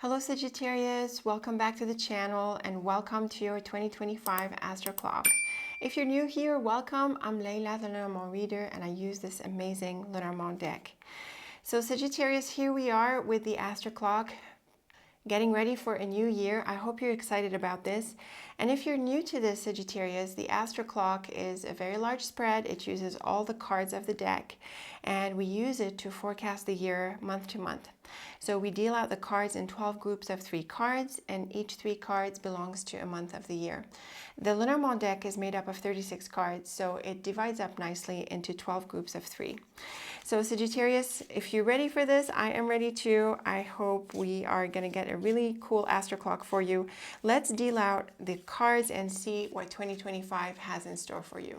Hello Sagittarius, welcome back to the channel and welcome to your 2025 Astroclock. If you're new here, welcome. I'm Layla, the Lenormand reader, and I use this amazing Lenormand deck. So Sagittarius, here we are with the Astroclock, getting ready for a new year. I hope you're excited about this. And if you're new to this, Sagittarius, the Astroclock is a very large spread. It uses all the cards of the deck, and we use it to forecast the year month to month. So we deal out the cards in 12 groups of 3 cards, and each 3 cards belongs to a month of the year. The Lenormand deck is made up of 36 cards, so it divides up nicely into 12 groups of 3. So Sagittarius, if you're ready for this, I am ready too. I hope we are going to get a really cool Astroclock for you. Let's deal out the cards and see what 2025 has in store for you.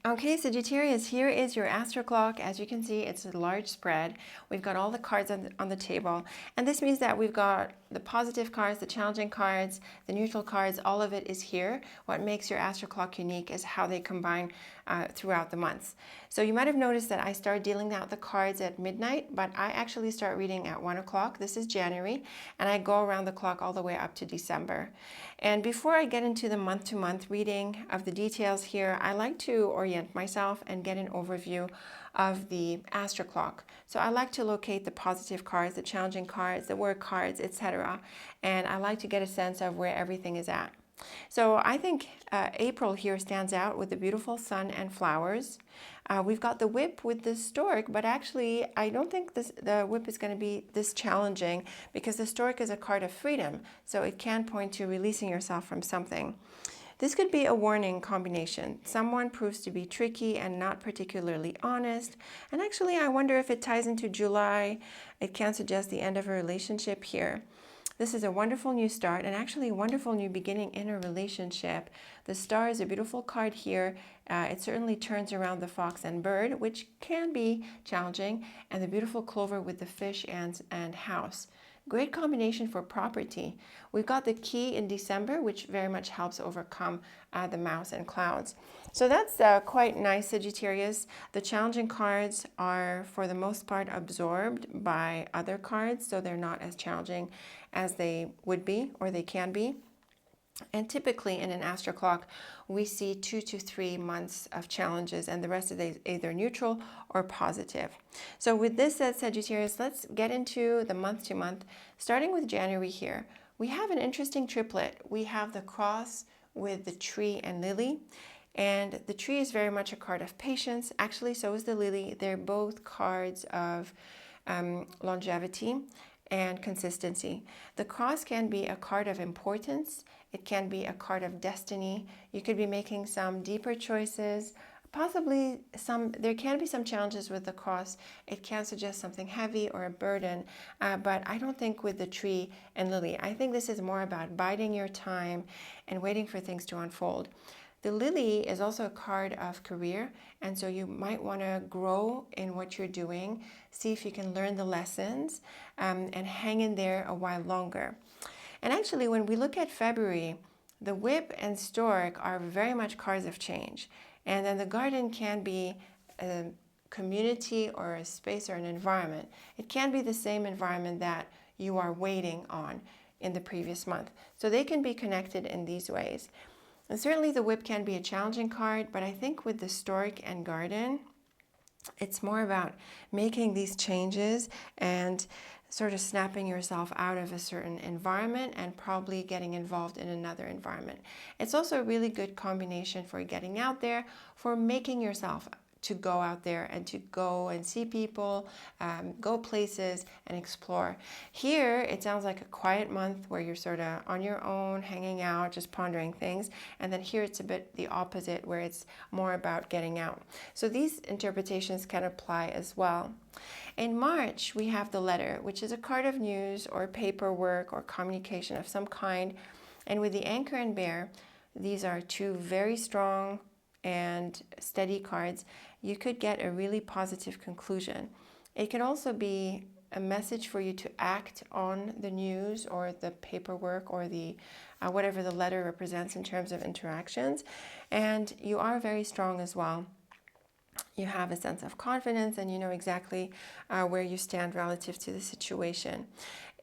Okay, Sagittarius, here is your Astroclock. As you can see, it's a large spread. We've got all the cards on the table, and this means that we've got the positive cards, the challenging cards, the neutral cards, all of it is here. What makes your Astroclock unique is how they combine throughout the months. So you might have noticed that I started dealing out the cards at midnight, but I actually start reading at 1 o'clock. This is January, and I go around the clock all the way up to December. And before I get into the month-to-month reading of the details here, I like to orient myself and get an overview of the Astroclock. So I like to locate the positive cards, the challenging cards, the word cards, etc. And I like to get a sense of where everything is at. So I think April here stands out with the beautiful sun and flowers. We've got the whip with the stork, but actually I don't think the whip is going to be this challenging because the stork is a card of freedom, so it can point to releasing yourself from something. This could be a warning combination. Someone proves to be tricky and not particularly honest. And actually, I wonder if it ties into July. It can suggest the end of a relationship here. This is a wonderful new start and actually a wonderful new beginning in a relationship. The star is a beautiful card here. It certainly turns around the fox and bird, which can be challenging, and the beautiful clover with the fish and house. Great combination for property. We've got the key in December, which very much helps overcome the mouse and clouds. So that's quite nice, Sagittarius. The challenging cards are, for the most part, absorbed by other cards, so they're not as challenging as they would be or they can be. And typically in an Astroclock, we see 2 to 3 months of challenges, and the rest of it is either neutral or positive. So with this said, Sagittarius, let's get into the month to month, starting with January here. We have an interesting triplet. We have the cross with the tree and lily, and the tree is very much a card of patience. Actually, so is the lily. They're both cards of longevity and consistency. The cross can be a card of importance. It can be a card of destiny. You could be making some deeper choices, possibly there can be some challenges with the cross. It can suggest something heavy or a burden, but I don't think with the tree and lily. I think this is more about biding your time and waiting for things to unfold. The lily is also a card of career, and so you might want to grow in what you're doing, see if you can learn the lessons, and hang in there a while longer. And actually, when we look at February, the whip and stork are very much cards of change. And then the garden can be a community or a space or an environment. It can be the same environment that you are waiting on in the previous month. So they can be connected in these ways. And certainly the whip can be a challenging card, but I think with the stork and garden, it's more about making these changes and sort of snapping yourself out of a certain environment and probably getting involved in another environment. It's also a really good combination for getting out there, for making yourself to go out there and to go and see people, go places and explore. Here, it sounds like a quiet month where you're sort of on your own, hanging out, just pondering things. And then here it's a bit the opposite, where it's more about getting out. So these interpretations can apply as well. In March, we have the letter, which is a card of news or paperwork or communication of some kind. And with the anchor and bear, these are 2 very strong and steady cards. You could get a really positive conclusion. It could also be a message for you to act on the news or the paperwork or the whatever the letter represents in terms of interactions. And you are very strong as well. You have a sense of confidence and you know exactly where you stand relative to the situation.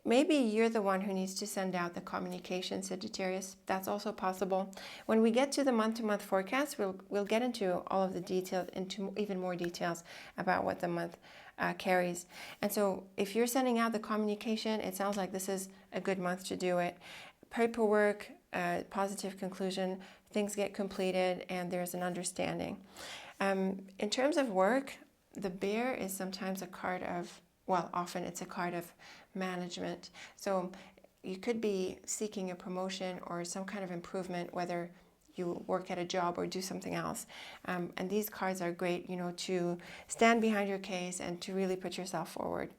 Maybe you're the one who needs to send out the communication, Sagittarius. That's also possible. When we get to the month-to-month forecast, we'll get into all of the details, into even more details about what the month carries. And so if you're sending out the communication, it sounds like this is a good month to do it. Paperwork, positive conclusion, things get completed, and there's an understanding. In terms of work, the bear is sometimes a card of, well, often it's a card of management. So you could be seeking a promotion or some kind of improvement, whether you work at a job or do something else. And these cards are great, you know, to stand behind your case and to really put yourself forward.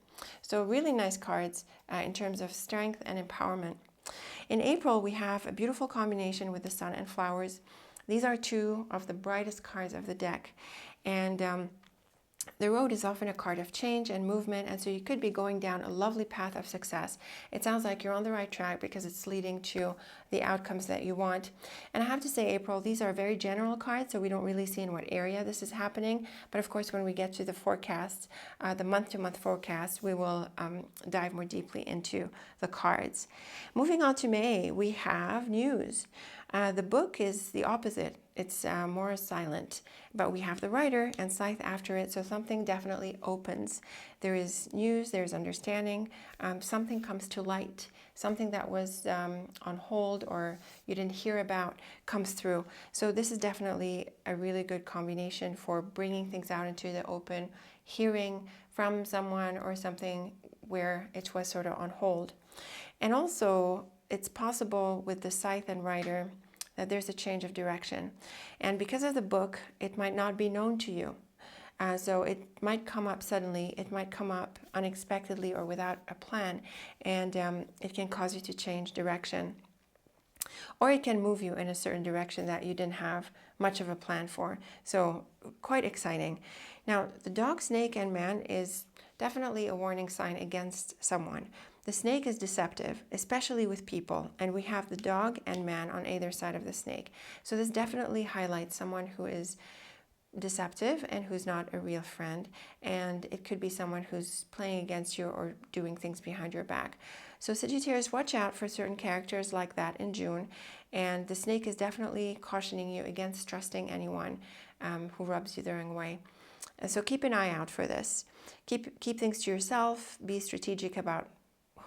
So really nice cards in terms of strength and empowerment. In April, we have a beautiful combination with the sun and flowers. These are two of the brightest cards of the deck. And the road is often a card of change and movement, and so you could be going down a lovely path of success. It sounds like you're on the right track because it's leading to the outcomes that you want. And I have to say, April, these are very general cards, so we don't really see in what area this is happening. But of course, when we get to the forecast, the month-to-month forecast, we will dive more deeply into the cards. Moving on to May, we have news. The book is the opposite. It's more silent, but we have the writer and scythe after it, so something definitely opens. There is news, there's understanding, something comes to light, something that was on hold or you didn't hear about comes through. So this is definitely a really good combination for bringing things out into the open, hearing from someone or something where it was sort of on hold. And also, it's possible with the scythe and writer that there's a change of direction. And because of the book, it might not be known to you. So it might come up suddenly, it might come up unexpectedly or without a plan, and it can cause you to change direction. Or it can move you in a certain direction that you didn't have much of a plan for. So quite exciting. Now, the dog, snake, and man is definitely a warning sign against someone. The snake is deceptive, especially with people, and we have the dog and man on either side of the snake. So this definitely highlights someone who is deceptive and who's not a real friend, and it could be someone who's playing against you or doing things behind your back. So Sagittarius, watch out for certain characters like that in June, and the snake is definitely cautioning you against trusting anyone who rubs you the wrong way. And so keep an eye out for this. Keep things to yourself, be strategic about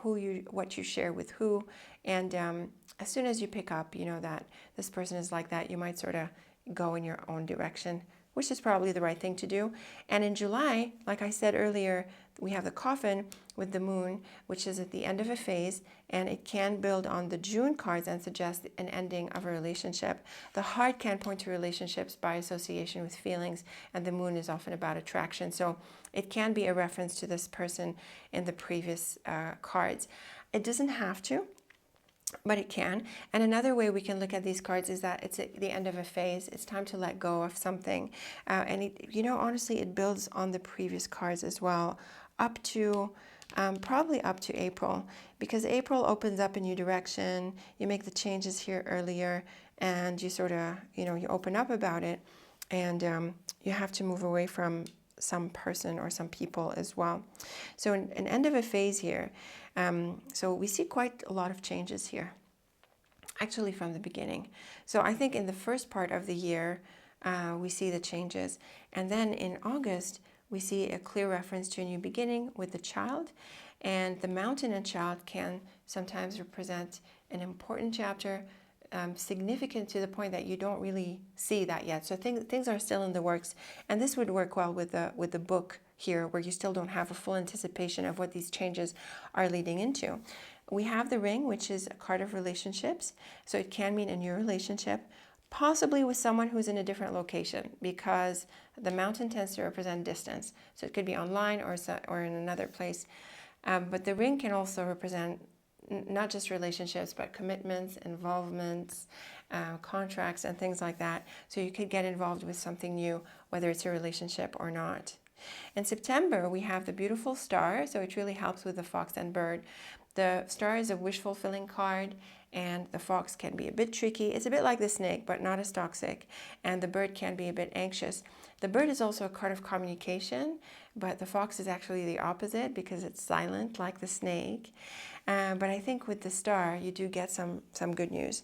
what you share with who, and as soon as you pick up, you know, that this person is like that, you might sort of go in your own direction, which is probably the right thing to do. And in July, like I said earlier, we have the coffin with the moon, which is at the end of a phase, and it can build on the June cards and suggest an ending of a relationship. The heart can point to relationships by association with feelings, and the moon is often about attraction. So it can be a reference to this person in the previous cards. It doesn't have to, but it can. And another way we can look at these cards is that it's at the end of a phase. It's time to let go of something. And it, you know, honestly, it builds on the previous cards as well, up to probably up to April, because April opens up a new direction. You make the changes here earlier, and you sort of, you know, you open up about it, and you have to move away from some person or some people as well. So an end of a phase here. So we see quite a lot of changes here, actually from the beginning. So I think in the first part of the year, we see the changes. And then in August, we see a clear reference to a new beginning with the child. And the mountain and child can sometimes represent an important chapter, significant to the point that you don't really see that yet. So things are still in the works, and this would work well with the book here, where you still don't have a full anticipation of what these changes are leading into. We have the ring, which is a card of relationships, so it can mean a new relationship, possibly with someone who's in a different location, because the mountain tends to represent distance. So it could be online or in another place. But the ring can also represent not just relationships, but commitments, involvements, contracts, and things like that. So you could get involved with something new, whether it's a relationship or not. In September, we have the beautiful star, so it really helps with the fox and bird. The star is a wish-fulfilling card, and the fox can be a bit tricky. It's a bit like the snake, but not as toxic, and the bird can be a bit anxious. The bird is also a card of communication, but the fox is actually the opposite because it's silent like the snake. But I think with the star, you do get some good news.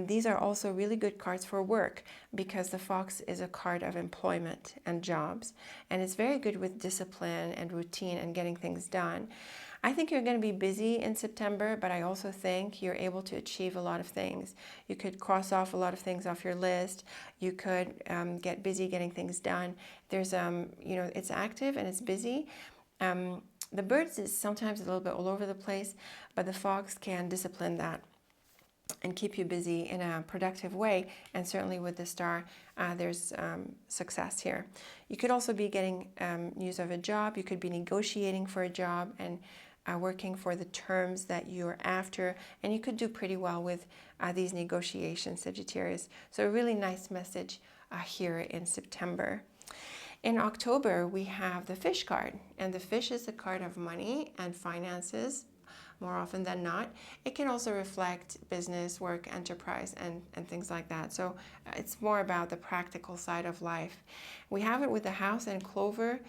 These are also really good cards for work because the fox is a card of employment and jobs, and it's very good with discipline and routine and getting things done. I think you're going to be busy in September, but I also think you're able to achieve a lot of things. You could cross off a lot of things off your list. You could get busy getting things done. There's, it's active and it's busy. The birds is sometimes a little bit all over the place, but the fox can discipline that and keep you busy in a productive way. And certainly with the star, there's success here. You could also be getting news of a job. You could be negotiating for a job and working for the terms that you're after. And you could do pretty well with these negotiations, Sagittarius. So a really nice message here in September. In October, we have the fish card. And the fish is a card of money and finances, more often than not. It can also reflect business, work, enterprise, and things like that. So it's more about the practical side of life. We have it with the house and clover.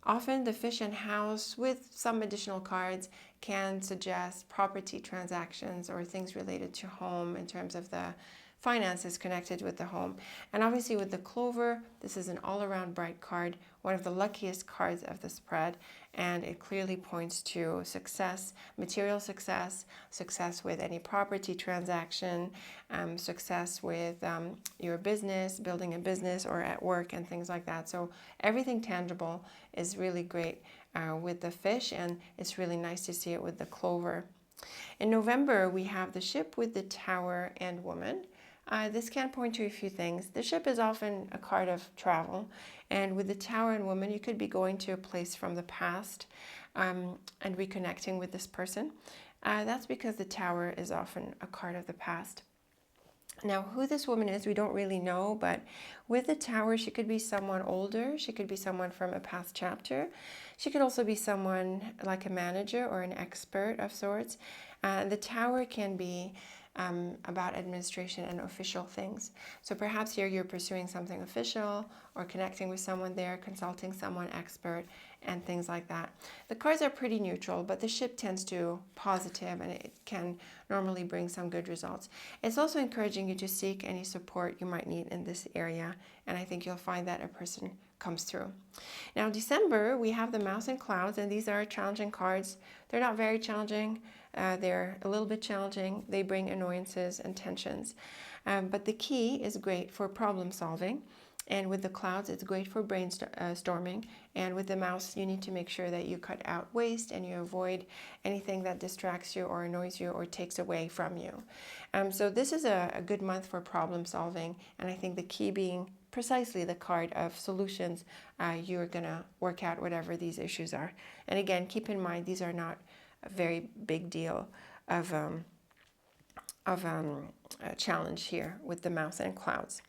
Often the fish and house with some additional cards can suggest property transactions or things related to home in terms of the finances connected with the home. And obviously with the clover, this is an all-around bright card, one of the luckiest cards of the spread, and it clearly points to success, material success, success with any property transaction, success with your business, building a business or at work and things like that. So everything tangible is really great with the fish, and it's really nice to see it with the clover. In November, we have the ship with the tower and woman. This can point to a few things. The ship is often a card of travel, and with the tower and woman, you could be going to a place from the past and reconnecting with this person. That's because the tower is often a card of the past. Now, who this woman is, we don't really know, but with the tower, she could be someone older. She could be someone from a past chapter. She could also be someone like a manager or an expert of sorts. The tower can be about administration and official things. So perhaps here you're pursuing something official or connecting with someone there, consulting someone expert, and things like that. The cards are pretty neutral, but the ship tends to positive, and it can normally bring some good results. It's also encouraging you to seek any support you might need in this area, and I think you'll find that a person comes through. Now, December, we have the Mouse and Clouds, and these are challenging cards. They're not very challenging. They're a little bit challenging. They bring annoyances and tensions. But the key is great for problem solving. And with the clouds, it's great for brainstorming. And with the mouse, you need to make sure that you cut out waste and you avoid anything that distracts you or annoys you or takes away from you. So this is a good month for problem solving. And I think the key being precisely the card of solutions. You're going to work out whatever these issues are. And again, keep in mind, these are not a very big deal of a challenge here with the mouse and clouds.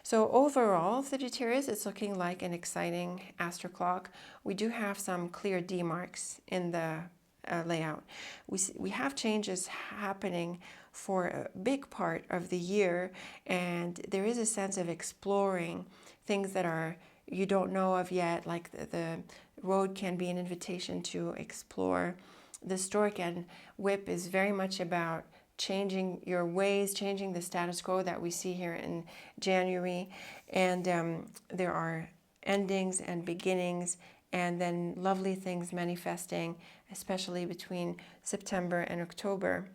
So overall, Sagittarius, it's looking like an exciting Astroclock. We do have some clear demarks in the layout. We have changes happening for a big part of the year, and there is a sense of exploring things that you don't know of yet, like the road can be an invitation to explore. The Stork and Whip is very much about changing your ways, changing the status quo that we see here in January. And there are endings and beginnings, and then lovely things manifesting, especially between September and October.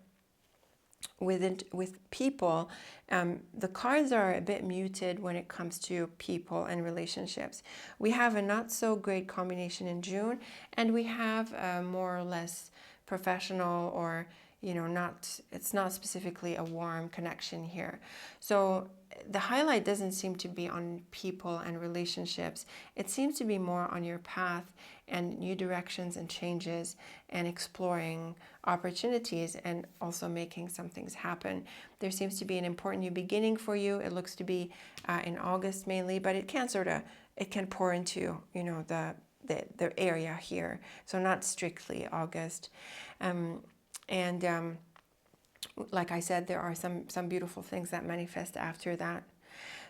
With people, the cards are a bit muted when it comes to people and relationships. We have a not so great combination in June, and we have a more or less professional or it's not specifically a warm connection here. So the highlight doesn't seem to be on people and relationships. It seems to be more on your path and new directions and changes and exploring opportunities and also making some things happen. There seems to be an important new beginning for you. It looks to be in August mainly, but it can pour into, you know, the area here. So not strictly August. Like I said, there are some beautiful things that manifest after that.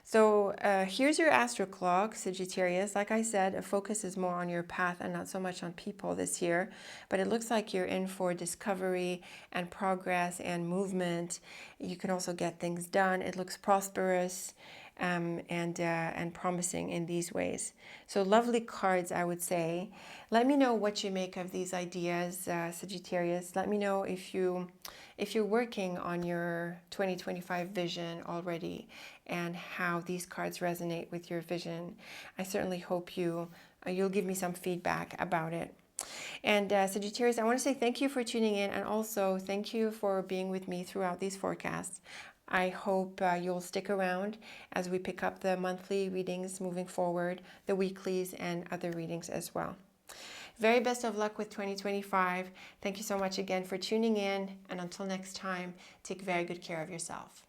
So here's your Astroclock, Sagittarius. Like I said, a focus is more on your path and not so much on people this year. But it looks like you're in for discovery and progress and movement. You can also get things done. It looks prosperous and promising in these ways. So lovely cards, I would say. Let me know what you make of these ideas, Sagittarius. Let me know if you're working on your 2025 vision already and how these cards resonate with your vision. I certainly hope you'll give me some feedback about it. And Sagittarius, I want to say thank you for tuning in, and also thank you for being with me throughout these forecasts. I hope you'll stick around as we pick up the monthly readings moving forward, the weeklies, and other readings as well. Very best of luck with 2025. Thank you so much again for tuning in, and until next time, take very good care of yourself.